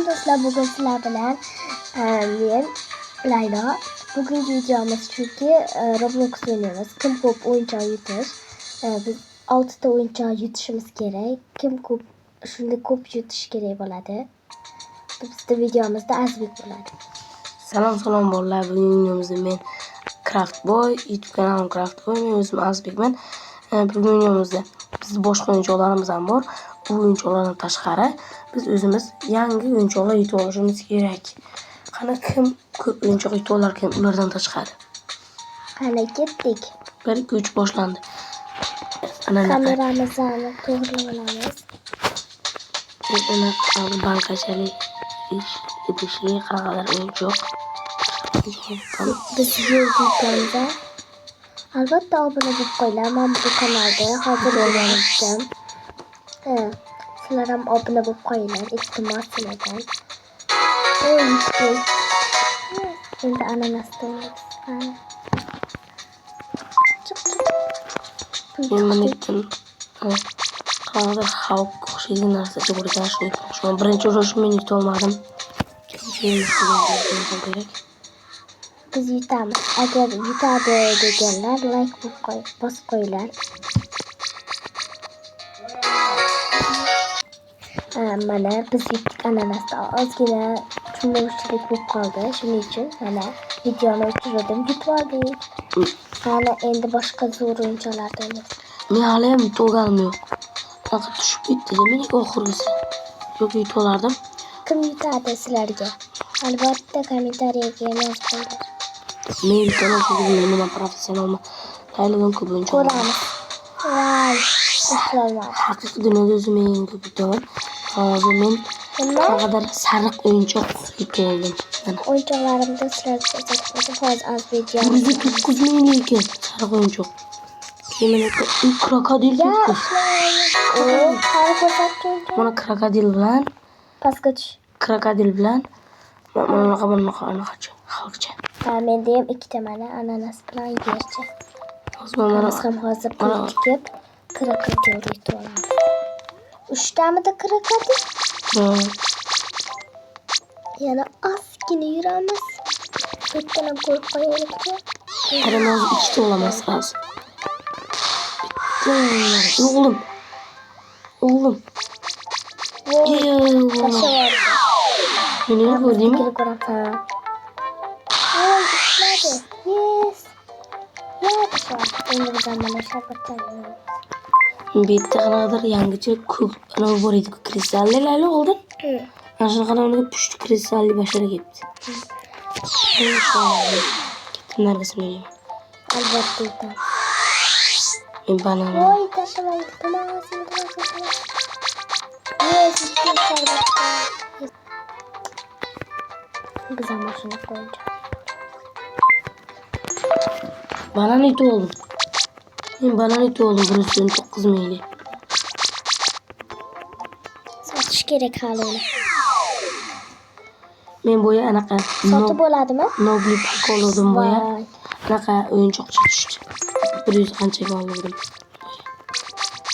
Do'stlar, bugun sizlar bilan men Laylo. Bugungi videomiz chunki Roblox o'ynaymiz. Kim ko'p o'yinchoq yutish. Biz 6 ta o'yinchoq yutishimiz kerak. Kim ko'p shunday ko'p yutish kerak bo'ladi. Bizning videomizda Azbek bo'ladi. Salom bolalar. Bugungi videomizda men Craftboy, YouTube kanalim Craftboy, men o'zim Azbekman. Bugungi videomizda biz boshqa o'yinchoqlarimiz ham bor. Bu o'yinchoqlardan tashqari biz o'zimiz yangi o'yinchoqlar yutib olishimiz kerak. Qani kim ko'p o'yinchoq yutib olarkan ulardan tashqari? Qani ketdik. 1 2 3 boshlandi. Kameramizni to'g'rilab olamiz. Ana bankachalik idishli qanaqadir o'yinchoq. Biz YouTube'da albatta obuna bo'lib qo'yinglar. Men bu kanalda hozir o'rganishdim. Sizlar ham obuna bo'lib qo'yinglar. Iltimos sizlardan. Endi ananasni o'raymiz. Men qanaqadir xalq o'xshagan narsacha bo'lgan shu. Birinchi urinishim men yuta olmadim. Biz yutamiz. Agar yutadi deganlar like bosib qo'yinglar. Mana biz yutdik ananasda. Ozgina tushunmovchilik bo'lib qoldi. Shuning uchun mana videoni o'chirdim, yutib oldik. Mana endi boshqa zo'r o'yinchoqlarda o'ynaymiz. Men hali ham yutib olganim yo'q. Qanaqa tushib ketdi men oxirgisi. Yo'q yutib olardim. Kim yutadi sizlarga? Albatta kommentariyaga yozib qo'yinglar. Men yutaman chunki men professionalman. Laylodan ko'p o'yinchoq ko'ramiz. Voy, uxlolmadim. Haqiqiy dunyoda o'zim eng ko'p yutaman. Hozir men qanaqadir sariq o'yinchoq yutib oldim. O'yinchoqlarimni sizlarga ko'rsatib qo'ydim. Hozir Azbekga 109 ming lekin sariq o'yinchoq. Keyin krokodil ketdi. Qani ko'rsatdim. Mana krokodil bilan pastga tush. Krokodil bilan mana xalqcha. Menda ham 2 ta mana ananas bilan yercha. Hozir mana ham hozir pul tikib krokodil yutib olamiz. 3 tamida krokodil. Yana ozgina yuramiz. Bittadan ham ko'rib qo'yaylik. Qaramaz 2 ta olamiz hozir. O'g'lim. Meni ko'rdingmi? Voy, ishladi. Yes. Endi biz mana sharbatdan. Bitta qanaqadir yangicha ko'k anavi bor edi, kristallar oldin. Mana shunaqalarga pushti kristalli bashara ketdi. Ketdim nargisini yeyman. Albatta. Men banan. Voy, tashlab iltimos. Yes, biz ham mashina qo'ydik. Banan yutib oldim. Men banan yutib oldim 109 minglik. Sotish kerak hali uni. Men bo'yi anaqa sotib bo'ladimi? Nobli pak oldim bo'yi. Anaqa o'yinchoqcha tushdi. 100 qanchaga oldim.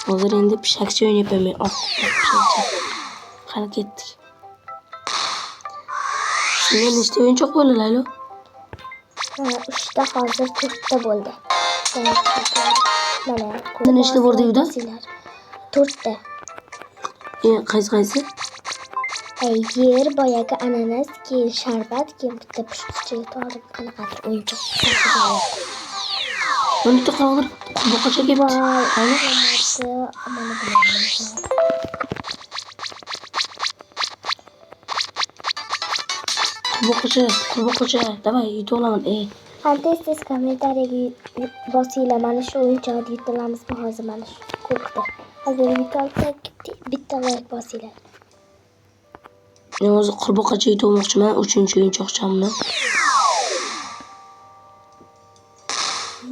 Hozir endi pishakcha o'ynayapman men. Pishakcha. Qani ketdik. Shunga nechta o'yinchoq bo'ldi Laylo? 3 ta hozir 4 ta bo'ldi. Mana nechta bor deydi? 4 ta. Qaysi? Yer, boyagi ananas, keyin sharbat, keyin bitta pushticha yutib oldim. Qanaqadir o'yinchoq. Buni qanaqadir boqacha keldi. Mana bularni. Boqacha, davay yutib olaman. Tez kommentariyaga bosinglar. Mana shu o'yinchoqni yutib olamizmi hozir mana shu ko'kda. Agar yutib olsak, bitta like bosinglar. Men hozir qurboqacha yutib olmoqchiman, 3-o'yinchoqchamni.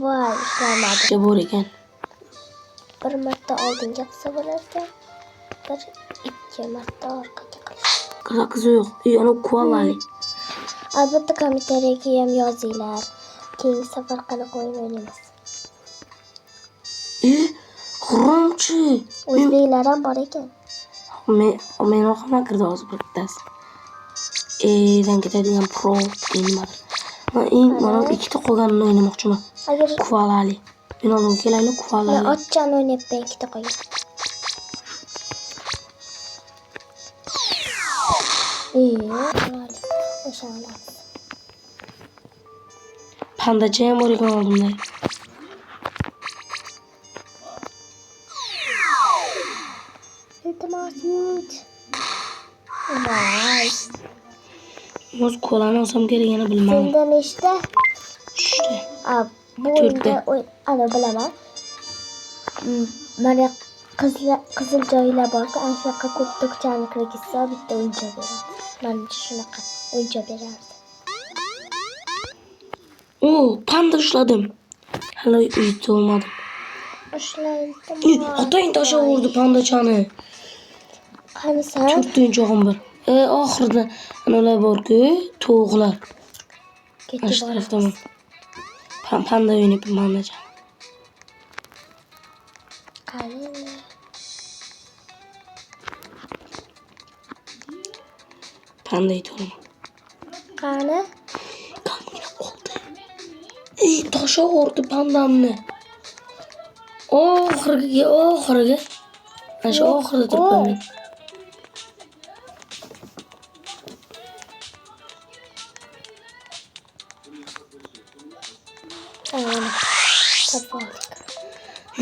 Voy, ishlamadi. Bor ekan. Bir marta oldinga qilsa bo'lar ekan. 1-2 marta orqaga qilish. Qizi yo'q. Ana koalali. Albatta kommentariyaga ham yozinglar. Keyingi safar qanaqa o'yin o'ynaymiz. Xurromchi. O'zbeklar ham bor ekan. Men oqama kirdi hozir bittasi. dan ketadigan pro deyman. Mana ikkita qolganini o'ynamoqchiman. Agar Kuvalali. Men oldin kelaylik men kuvalali. otchani o'ynayapman, ikkita qo'yib. O'shalar. Pandacha ham bor ekan oldimda. Iltimos yut. Nice. O'z qo'lani olsam kerakini bilmayman. Senda nechta? Shunday. Bu o'yinda ana bilaman. Mana qizil joylar borku, ana shu yoqqa ko'p to'kchani kirgizsa, bitta o'yinchoq beradi. Menimcha shunaqa o'yinchoq beradi. Panda ushladim. Hali uyda olmadim. Ushlaydim. Otang tashlab urdi pandachani. Qani sen? 4-o'yinchog'im bor. Oxirida ular bor-ku, tovuqlar. Ketib Shu tarafdaman. Panda o'ynayapman pandacha. Qani? Panda aytaman. Qani? Qani oldi. Tashlab urdi pandamni. Oxiriga. Ana shu oxirida turibman men.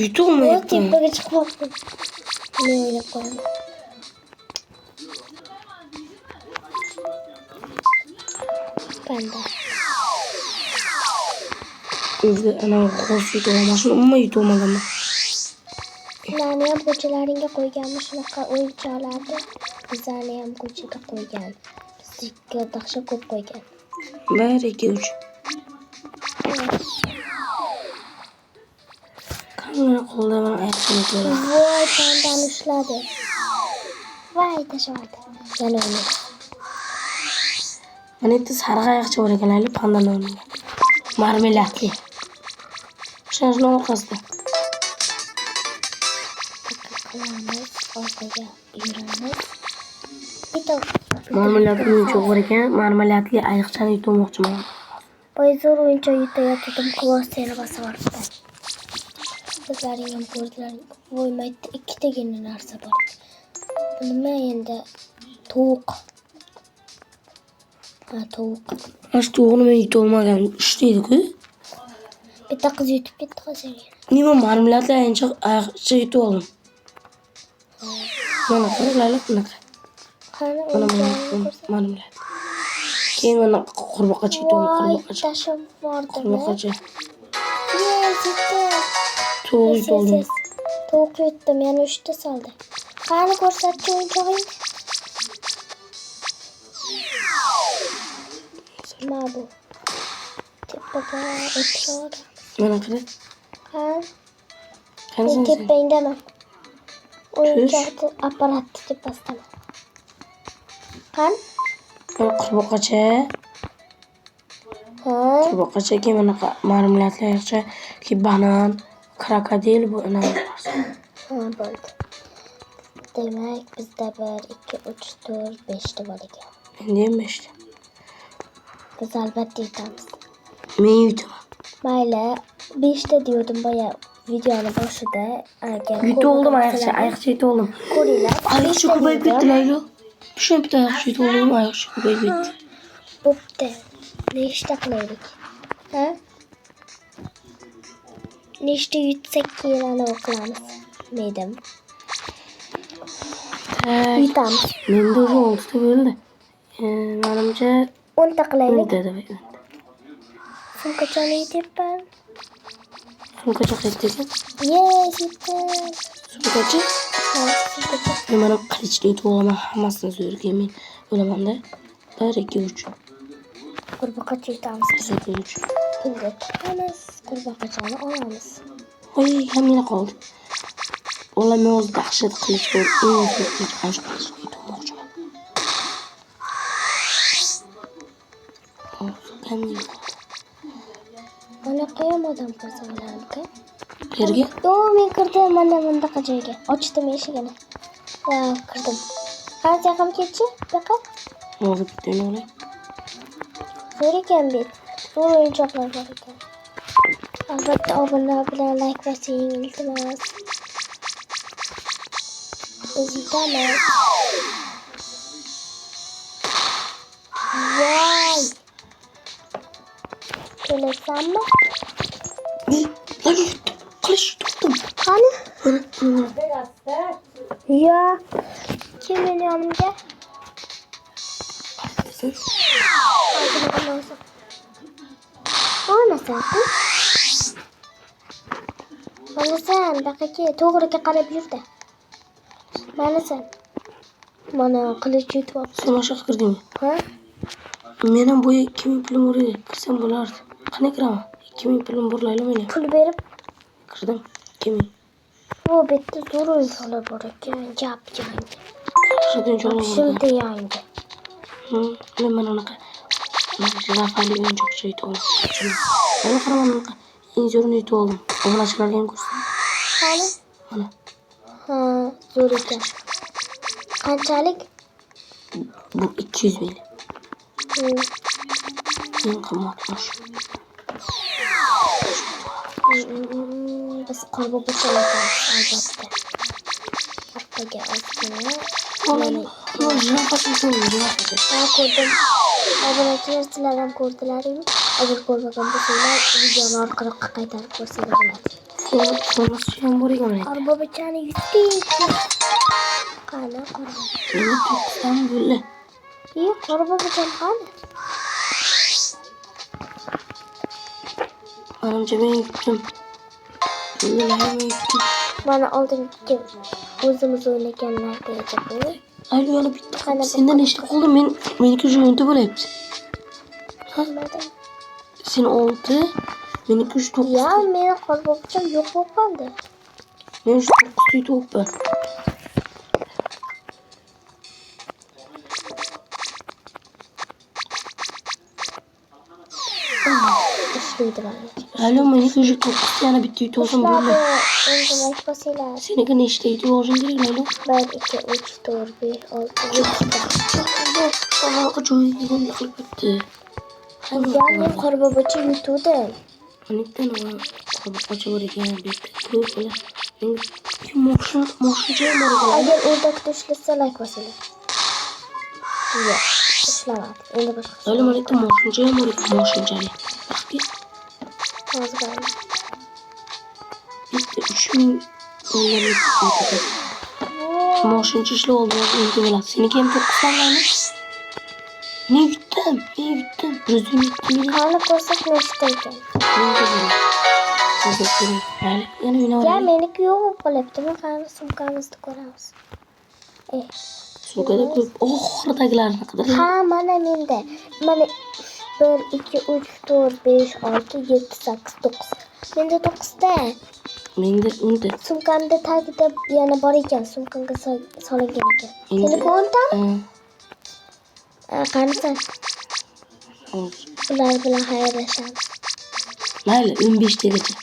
Yutolmayapman. Tepaga chiqmoqdim. Men o'ylab qo'yaman. Panda. O'zi ana qo'z yutolmagan. Shuni umuman yutolmaganman. Ularni ham ko'chalaringga qo'yganmi shunaqa o'yinchoqlarni? Bizlarni ham ko'chaga qo'ygan. Bizga dahsha ko'p qo'ygan. 1, 2, 3. Qanday qoldi men aytdim. Voy, pandani ushladi. Voy, tashladi. Yana o'ynaydi. Mana bitta sariq oyoqcha bor ekan, pandani o'rniga. Marmeladli. Shuni orqasida. Qilamiz, orqaga yuramiz. Bitta Marmeladli o'yinchoq bor ekan, marmeladli ayiqchani yutmoqchiman. Voy, zo'r o'yinchoq yutayotdim, kvosteni bosib olibdi. Bizlaring ham ko'rdilar. Voy, mayda ikkitagina narsa bor. Nima endi? Tovuq. Tovuq. Mana tovuqni men yutolmagan. Ushtaydi-ku. Bitta qiz yutib ketdi hozir. Nima marmeladli ayiqcha yutib oldim. Mana qaranglar bunaqa. Qani Mana marmelad. Keyin mana qurbaqacha yutib oldim, qurbaqacha. Tashlab bordim. Qurbaqacha. Yetdi. Tovuq yutib oldim. Tovuq yutdim, yana 3 ta soldi. Qani ko'rsatchi o'yinchog'ing. Nima bu? Tepaga o'tirib. Mana qara. Qani sen? tepangdaman. O'yinchoqni apparatni tepasidaman. Qani? Mana qurbaqacha. Qurbaqacha keyin mana marmeladli ayiqcha, keyin banan, krokodil bu bo'ldi. Demak, bizda 1, 2, 3, 4, 5 ta bor ekan. Menda ham 5 ta. Biz albatta yutamiz. Men yutaman. Mayli, 5 ta degandim boya videoni boshida. Agar yutib oldim ayiqcha yutib oldim. Ko'ringlar. Ayiqcha ko'payib ketdilar-ku. Shu bitta ayiqcha yutib oldim, ayiqcha ko'payib ketdi. Bo'pti. Nechta qilaylik? Nechta yutsak keyin ana qilamiz. Medim. Yutamiz. Menda o'sha 6 ta bo'ldi. Menimcha 10 ta qilaylik. 10 ta deb. Sumkachani yutyapman. Sumkacha qayerda ekan? Yutdim. Sumkacha? Sumkacha. Men mana qilichni yutib olaman, hammasini zo'rga men o'lamanda. 1, 2, 3. Qurbaqacha yutamiz. 1, 2, 3. Endi tutamiz. Qurbaqachani olamiz. Voy, hamma qoldi. Olam o'z dahshat qilich bor. Eng zo'r qilich ana shu qilichni yutmoqchiman. Hamma qoldi. Mana qayam odam qo'zg'alardi. Yerga? Men kirdim mana bundaqa joyga. Ochdim eshigini. Va kirdim. Qancha ham ketchi? Baqa. Hozir bitta o'ynaylik. Zo'r ekan bet. Zo'r o'yinchoqlar bor ekan. Albatta obunalar bilan like bosing, iltimos. O'zitamiz. Voy. Kelasanmi? Qilish tutdim. Qani? Mana. Ya. Kim meni yonimga? Onasan. Onasan, baqaka to'g'riga qarab yurdi. Manasan. Mana qilich yutib olibdi. Sen o'sha kirdingmi? Ha? Men ham bu 2000 pulim bor edi. Kirsam bo'lardi. Qani kiraman? 2000 pulim bor layla meni. Pul berib, Kirdim. 2000. bu betda zo'r o'yinchoqlar bor ekan. Jap yangi. Shundan jo'ra bor. Shunday yangi. Men mana unaqa rafali o'yinchoqcha yutib oldim. Mana qaraman unaqa eng zo'rini yutib oldim. Obunachilarga ham ko'rsatdim. Qani? Mana. Ha, zo'r ekan. Qanchalik? Bu 200 ming. Hmm. Eng qimmat osh. Biz qorbo bo'shalayotamiz albatta. Orqaga ozgina. Mana jirafasi ko'rdim. Ha, ko'rdim. Obunachilar sizlar ham ko'rdilaringmi? Agar ko'rmagan bo'lsanglar, videoni orqaroqqa qaytarib ko'rsanglar bo'ladi. Sonrasi ham bor ekan. Qorbo bo'chani yutdik. Qani qorbo? Meni to'qson bo'ldi. Qorbo bo'chani qani? Manimcha men yutdim. Mana oldingi o'zimiz o'ynaganlarga edi bu. Ayol yana bitta. Sendan nechta qoldi? Meniki 10 bo'lyapti. Bilmadim. Sen 6, meniki 9. Ya, meni qorbo bo'cham yo'q bo'lib qoldi. Men 9 yutibman. İşliydi bana. Alo, meniki 9 yana bitta yutib olsam bo'ldi. Endi like bosinglar. Seniki nechta yutib olishing kerak, Laylo? 1, 2, 3, 4, 5, 6, 7. Qanaqa joyiga qilib ketdi. Yani qorbo bo'cha yutuvdim. Anitdan qo'rqochi bor ekan, bitta ko'p bo'lar. Men moshina bor ekan. Agar o'rdakda ushlasa like bosinglar. Yo'q, ishlamadi. Endi boshqa. Laylo, meniki moshina bor ekan, moshinchalik. Hozir qarang. Bitta 3000 o'yinlik yutdi. Moshincha ishlab oldim, endi bo'ladi. Seniki ham 9 tanlaymi? Men yutdim. O'zim yutdim. Qani ko'rsak nechta ekan? Yana Ya, o'ynayman. meniki yo'q bo'lib qolyaptimi? Qani sumkamizni ko'ramiz. Sumkada ko'p oxiridagilarni qidiring. Ha, mana menda. Mana 1, 2, 3, 4, 5, 6, 7, 8, 9. Menda 9 ta. Menda 10 ta. Sumkamda tagida yana bor ekan, sumkamga solingan ekan. Seniki 10 tami? Qanasan? Ular bilan xayrlashamiz. Mayli, 15 tagacha.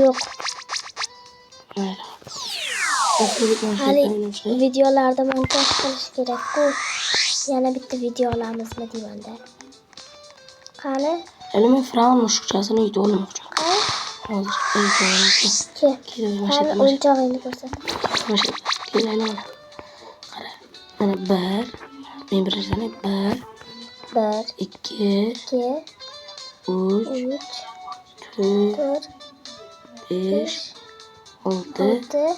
Yo'q. Mayli. Hali videolarda montaj qilish kerak-ku. Yana bitta video olamizmi deymanda. Qani? Hali men Fraun mushukchasini yutib olmoqchiman. Qani? Hozir aytaman. Qani o'yinchog'ingni ko'rsat. Kelaylik mana. Qara. Mana 1. Men birinchidan 1, 1, 2, 2, 3, 3, 4, 4, 5, 6, 6,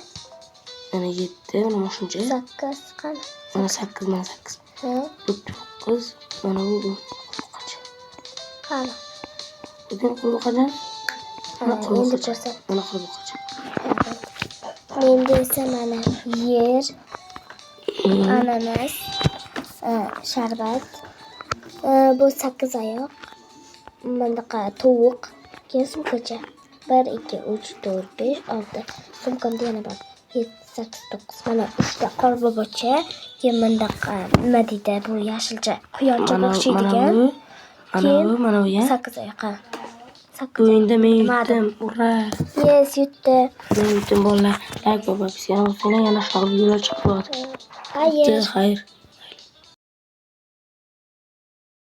mana 7, mana moshuncha. 8 qani? Mana 8, mana 8. Ha? Bu 9, mana bu 10. Qani? Bugun qurqadan. Mana Endi qurqacha. ko'rsat. Mana qurqacha. Menda esa mana yer, ananas, sharbat, bu 8 oyoq, bunaqa tovuq, keyin sumkacha. 1, 2, 3, 4, 5, 6. Sumkamda yana bor. 7, 8, 9. Mana 3 ta qorbo bo'cha. Keyin bundaqa nima deydi, bu yashilcha quyonchaga o'xshaydigan. Mana bu ya. 8 oyoq. 8. O'yinda men yutdim. Ura! Yes, yutdi. Men yutdim bolalar. Like bobosiga yana shunaqa videolar chiqib turadi. Xayr. Xayr.